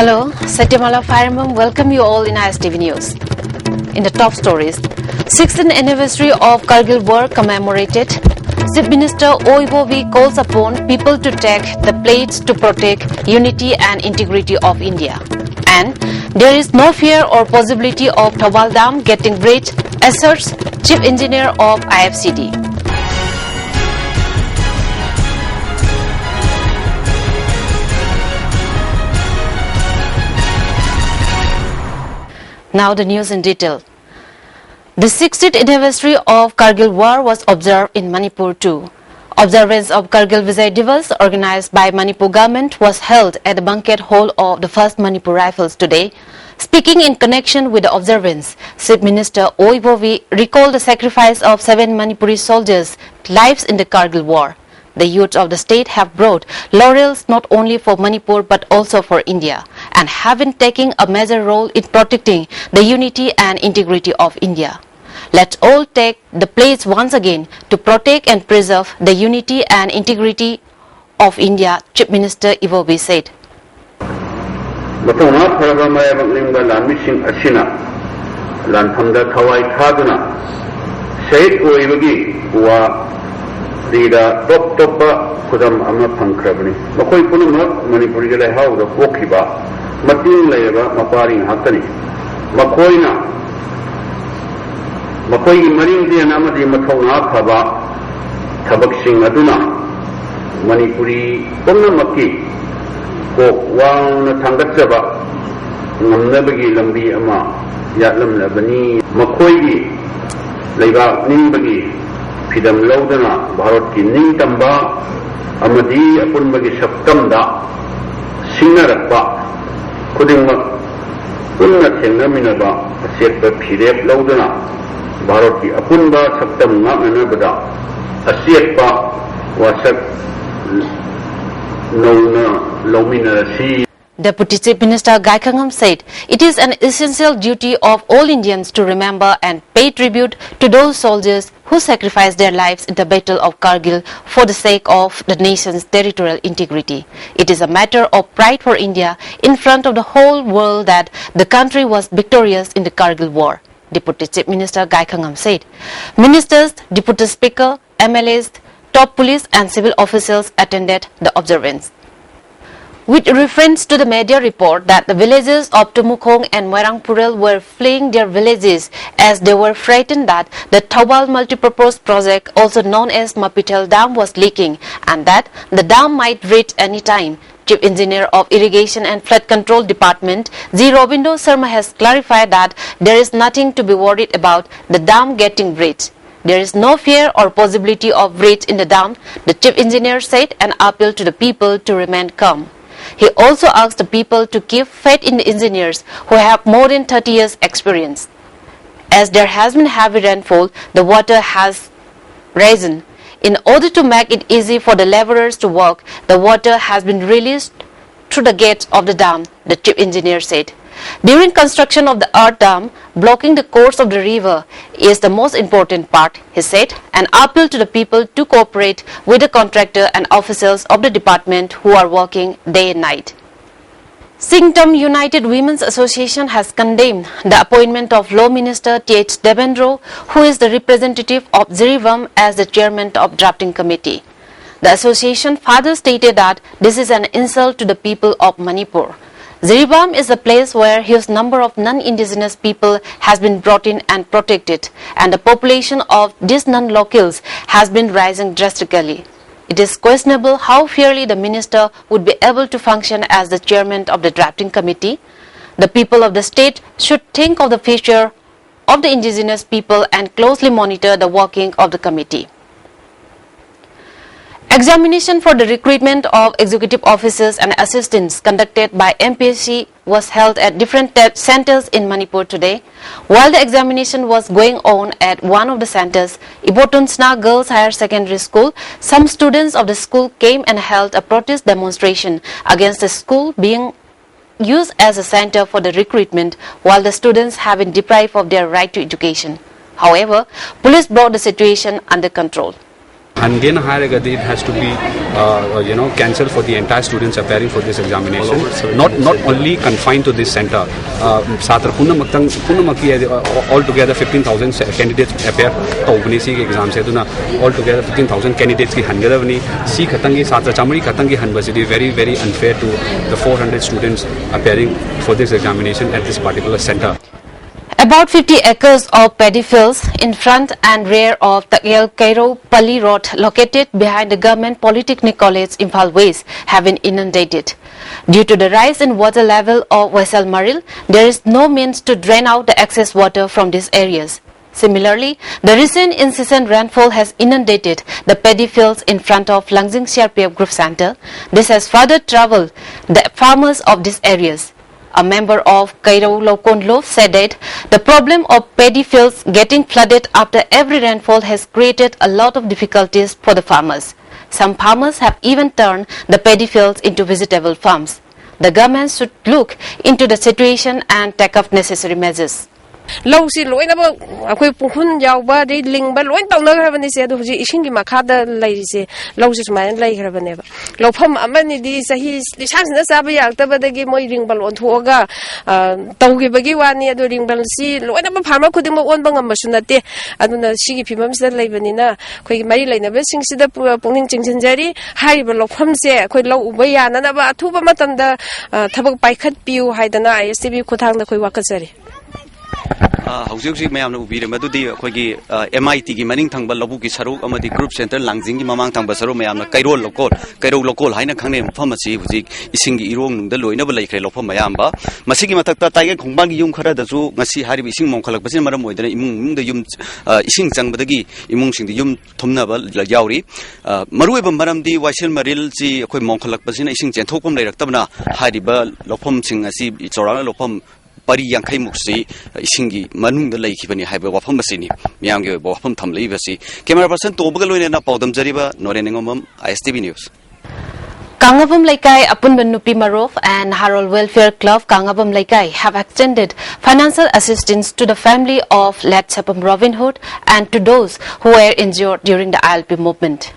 Hello, Satyamala Fireman welcome you all in ISTV News. In the top stories, 16th anniversary of Kargil War commemorated. Chief Minister OIBOV calls upon people to take the pledge to protect unity and integrity of India. And there is no fear or possibility of Thawal Dam getting breached, asserts Chief Engineer of IFCD. Now the news in detail. The 60th anniversary of Kargil War was observed in Manipur too. Observance of Kargil Vijay Divas organized by Manipur government was held at the banquet hall of the 1st Manipur Rifles today. Speaking in connection with the observance, Chief Minister OIBOV recalled the sacrifice of 7 Manipuri soldiers' lives in the Kargil War. The youth of the state have brought laurels not only for Manipur but also for India and have been taking a major role in protecting the unity and integrity of India. Let's all take the pledge once again to protect and preserve the unity and integrity of India, Chief Minister OIBOV said. Dida top kudam ama pangkrabni. Makoi punumak Manipuri jale hau da pokiba mating layaba maparing hatani. Makoi maring dia nama di mathonga khaba thabak sing aduna Manipuri pumna maki ko wang na thangat jaba ngamnabagi lambi ama yatlam labani makoi gi layba ningbagi Pidam laudana Bharat ki ning tamba amadi apun bagi saptam da sinarakpa kudingma punna thengamina ba asetpa phirep laudana Bharat ki apun ba saptam ngamana bada asetpa wasak nauna laumina si. Deputy Chief Minister Gaikhangam said, it is an essential duty of all Indians to remember and pay tribute to those soldiers who sacrificed their lives in the Battle of Kargil for the sake of the nation's territorial integrity. It is a matter of pride for India in front of the whole world that the country was victorious in the Kargil War, Deputy Chief Minister Gaikhangam said. Ministers, Deputy Speaker, MLAs, top police and civil officials attended the observance. With reference to the media report that the villagers of Tumukhong and Moirangpurel were fleeing their villages as they were frightened that the Thawal multipurpose project, also known as Mapitel Dam, was leaking and that the dam might breach any time, Chief Engineer of Irrigation and Flood Control Department G. Robindo Sharma has clarified that there is nothing to be worried about the dam getting breached. There is no fear or possibility of breach in the dam, the Chief Engineer said, and appealed to the people to remain calm. He also asked the people to keep faith in the engineers who have more than 30 years experience. As there has been heavy rainfall, the water has risen. In order to make it easy for the laborers to work, the water has been released through the gates of the dam, the Chief Engineer said. During construction of the earth dam, blocking the course of the river is the most important part, he said, and appealed to the people to cooperate with the contractor and officials of the department who are working day and night. Singtam United Women's Association has condemned the appointment of Law Minister T.H. Devendra, who is the representative of Zirivam, as the chairman of drafting committee. The association further stated that this is an insult to the people of Manipur. Ziribam is a place where huge number of non-indigenous people has been brought in and protected, and the population of these non-locals has been rising drastically. It is questionable how fairly the minister would be able to function as the chairman of the drafting committee. The people of the state should think of the future of the indigenous people and closely monitor the working of the committee. Examination for the recruitment of executive officers and assistants conducted by MPSC was held at different centers in Manipur today. While the examination was going on at one of the centers, Ibotonsna Girls Higher Secondary School, some students of the school came and held a protest demonstration against the school being used as a center for the recruitment while the students have been deprived of their right to education. However, police brought the situation under control. Again, it has to be cancelled for the entire students appearing for this examination. Not only confined to this center. Altogether 15,000 candidates appear to exam. Altogether 15,000 candidates ki hangadavani. Si khatangi satra chamari khatangi hanbasidi very very unfair to the 400 students appearing for this examination at this particular center. About 50 acres of paddy fields in front and rear of the El Cairo Pali Road located behind the Government Polytechnic College Imphal West have been inundated. Due to the rise in water level of Wesel Maril, there is no means to drain out the excess water from these areas. Similarly, the recent incessant rainfall has inundated the paddy fields in front of Langzing CRPF Group Center. This has further troubled the farmers of these areas. A member of Cairo Lokon Loaf said that the problem of paddy fields getting flooded after every rainfall has created a lot of difficulties for the farmers. Some farmers have even turned the paddy fields into vegetable farms. The government should look into the situation and take up necessary measures. Low si loin about a quick pun yauba, they ling, but loin don't have any said who's ising Makada ladies, low is man like her never. Low pum a many days, he's the chance in the Sabiak, but they give my ring ball on Toga, Togi Bagiwa near the ring ball sea, loin about Parma could do one bang of machinate, I don't know, she give him said Labanina, quick Maryland, never sings to the Ponging Chinchenjari, high below Pomse, quite low way, and about two matanda, Tabak by cut pew, hide an ISTV could hang the Quakasari. Hausi mayamna ubire madudi akhoi MIT gi maning thangba lobu gi saruk amadi group center langjing gi mamang thangba saruk mayamna kairo lokol haina khangne mpham asi huji ising gi irong nungda loina ba laikre lopham mayamba masigi matakta taige khongbang gi yum khara da chu ngasi haribi ising mongkhalak basin maram oidana imung da yum ising changbadagi imung sing di yum thumna ba yauri marui ba maram di waisel maril ji akhoi mongkhalak basin ising chenthokpam leiraktabna hariba lopham sing asi chorana lopham Pari Yankai Muxi, Isingi, Manung the Lake, even Hyper Wafam Basini, Miangi, Wafam Tam Livasi, camera person to Obagalun and Apodam Zariba, Noreningum, ISTV News. Kangabam Laikai Apunbanupi Marov and Harol Welfare Club Kangabam Laikai have extended financial assistance to the family of late Sapam Robin Hood and to those who were injured during the ILP movement.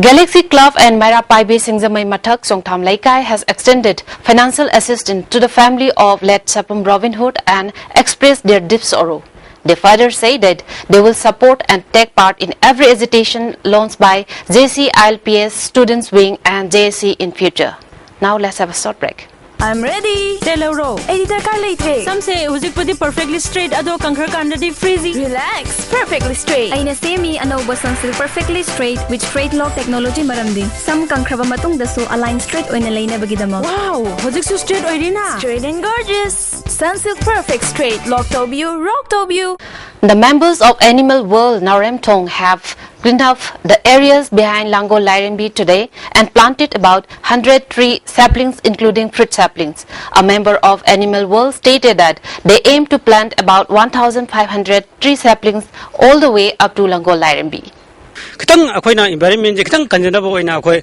Galaxy Club and Myra Paibe Singzamai Mathak Songtham Laikai has extended financial assistance to the family of late Sapam Robin Hood and expressed their deep sorrow. They further say that they will support and take part in every agitation launched by JC ILPS Students Wing and JSC in future. Now let's have a short break. I'm ready. Telero. Editor car late. Some say uzik pudi perfectly straight ado kankhar kandadi freezy. Relax. Perfectly straight. Aina semi anoba sunsil perfectly straight with straight lock technology maramdi. Some kankraba matung dasu align straight oina laina bagidamo. Wow. Uzik su straight oirina. Straight and gorgeous. Sunsilk perfect straight. Lock tobu, rock tobu. The members of Animal World Narem Tong have cleaned up the areas behind Lango Lairenbi today and planted about 100 tree saplings including fruit saplings. A member of Animal World stated that they aim to plant about 1,500 tree saplings all the way up to Lango Lairenbi. Kitang akoy na environment kitang kanjana bo na akoy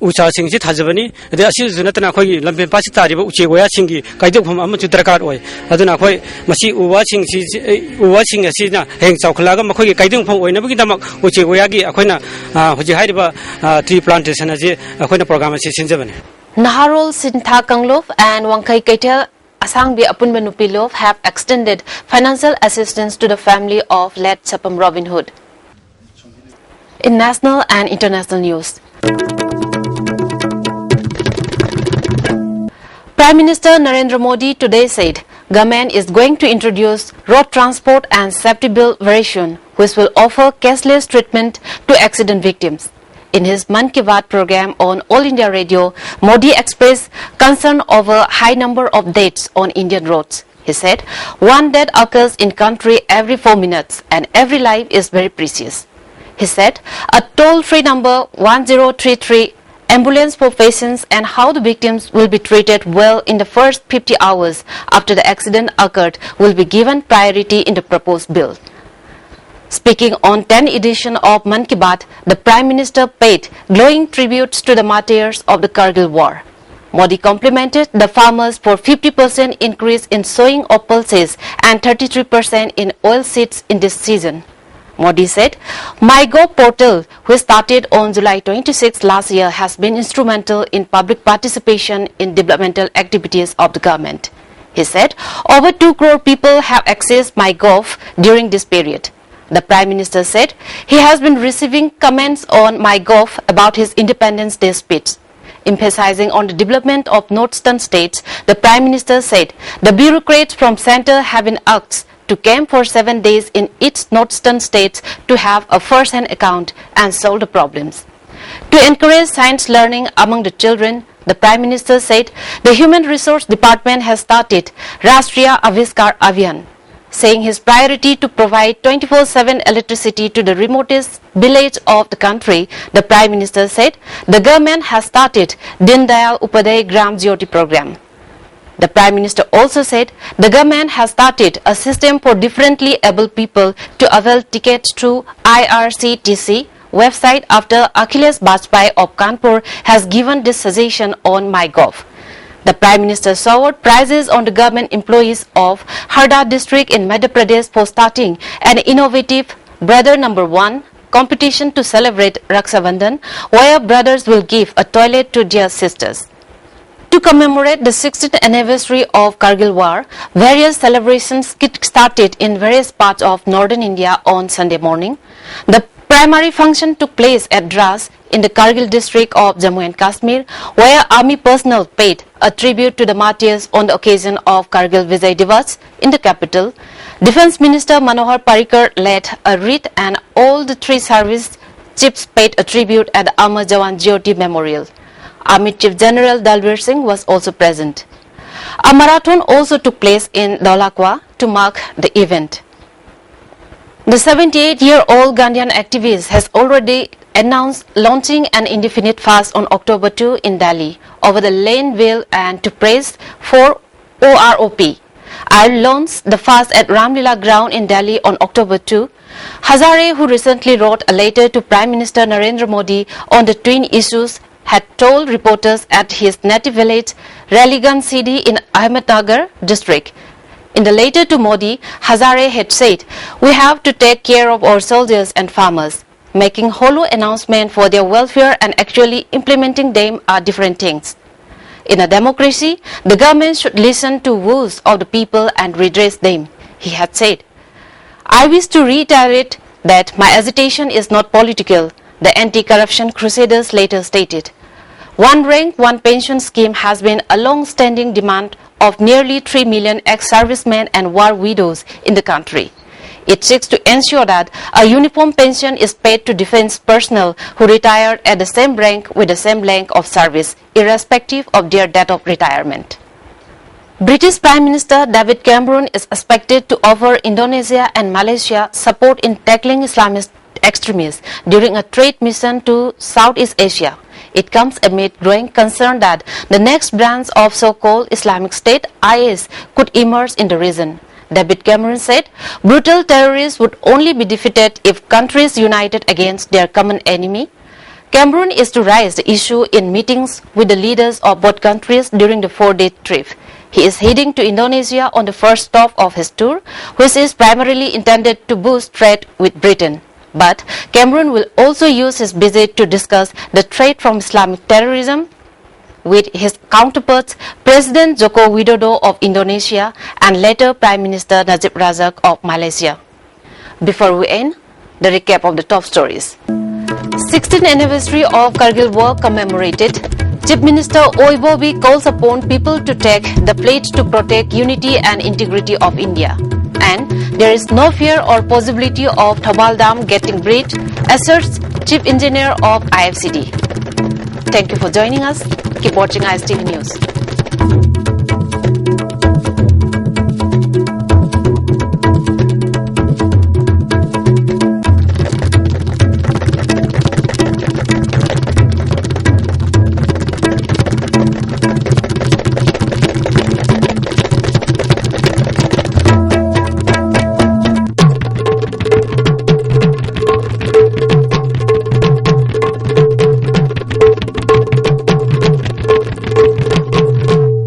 ucha singsi thajabani ade asil junatna akoy lampen pasi tariba uche goya singi kaidok pham am chu darkar oi aduna akoy masi uwa sing asi na heng chawkhlaga makhoi kaidok pham oina bagi damak uche goya gi akoy na hoji hairiba tree plantation aje akoy na program asi sinjabani. Naharol Sintha Kanglov and Wangkai Kaitel Asangbi Apunbanupilov have extended financial assistance to the family of late Sapam Robin Hood. In national and international news, Prime Minister Narendra Modi today said government is going to introduce road transport and safety bill variation which will offer cashless treatment to accident victims. In his Man Ki Baat program on All India Radio, Modi expressed concern over high number of deaths on Indian roads. He said, one death occurs in country every 4 minutes and every life is very precious. He said, a toll-free number 1033 ambulance for patients and how the victims will be treated well in the first 50 hours after the accident occurred will be given priority in the proposed bill. Speaking on 10th edition of Man Ki Baat, the Prime Minister paid glowing tributes to the martyrs of the Kargil War. Modi complimented the farmers for 50% increase in sowing of pulses and 33% in oil seeds in this season. Modi said, MyGov portal, which started on July 26 last year, has been instrumental in public participation in developmental activities of the government. He said, over 2 crore people have accessed MyGov during this period. The Prime Minister said he has been receiving comments on MyGov about his Independence Day speech. Emphasizing on the development of northern states, the Prime Minister said the bureaucrats from centre have been asked to camp for 7 days in each northern states to have a first-hand account and solve the problems. To encourage science learning among the children, the Prime Minister said the Human Resource Department has started Rashtriya Aviskar Abhiyan, saying his priority to provide 24/7 electricity to the remotest village of the country. The Prime Minister said the government has started Din Dayal Upadhyay Gram Jyoti program. The Prime Minister also said the government has started a system for differently able people to avail tickets through IRCTC website after Akhilesh Bajpai of Kanpur has given this suggestion on MyGov. The Prime Minister showered praises on the government employees of Harda district in Madhya Pradesh for starting an innovative Brother Number 1 competition to celebrate Raksha Bandhan, where brothers will give a toilet to their sisters. To commemorate the 60th anniversary of Kargil War, various celebrations started in various parts of northern India on Sunday morning. The primary function took place at Dras in the Kargil district of Jammu and Kashmir, where army personnel paid a tribute to the martyrs on the occasion of Kargil Vijay Divas in the capital. Defence Minister Manohar Parrikar led a wreath and all the 3 service chiefs paid a tribute at the Amar Jawan Jyoti Memorial. Army Chief General Dalbir Singh was also present. A marathon also took place in Dholakwa to mark the event. The 78-year-old Gandhian activist has already announced launching an indefinite fast on October 2 in Delhi over the Lane Wheel and to praise for OROP. I launched the fast at Ramlila ground in Delhi on October 2. Hazare, who recently wrote a letter to Prime Minister Narendra Modi on the twin issues, had told reporters at his native village Raligan Sidi in Ahmednagar district. In the letter to Modi, Hazare had said, "We have to take care of our soldiers and farmers. Making hollow announcements for their welfare and actually implementing them are different things. In a democracy, the government should listen to woes of the people and redress them," he had said. "I wish to reiterate that my agitation is not political," the anti-corruption crusaders later stated. One rank, one pension scheme has been a long-standing demand of nearly 3 million ex-servicemen and war widows in the country. It seeks to ensure that a uniform pension is paid to defence personnel who retired at the same rank with the same length of service, irrespective of their date of retirement. British Prime Minister David Cameron is expected to offer Indonesia and Malaysia support in tackling Islamist extremists during a trade mission to Southeast Asia. It comes amid growing concern that the next branch of so-called Islamic State, IS, could emerge in the region. David Cameron said brutal terrorists would only be defeated if countries united against their common enemy. Cameron is to raise the issue in meetings with the leaders of both countries during the 4-day trip. He is heading to Indonesia on the first stop of his tour, which is primarily intended to boost trade with Britain. But Cameron will also use his visit to discuss the threat from Islamic terrorism with his counterparts, President Joko Widodo of Indonesia and later Prime Minister Najib Razak of Malaysia. Before we end, the recap of the top stories. 16th anniversary of Kargil War commemorated. Chief Minister Oibobi calls upon people to take the pledge to protect unity and integrity of India. And there is no fear or possibility of Thabal Dam getting breached, asserts Chief Engineer of IFCD. Thank you for joining us. Keep watching ISTV News.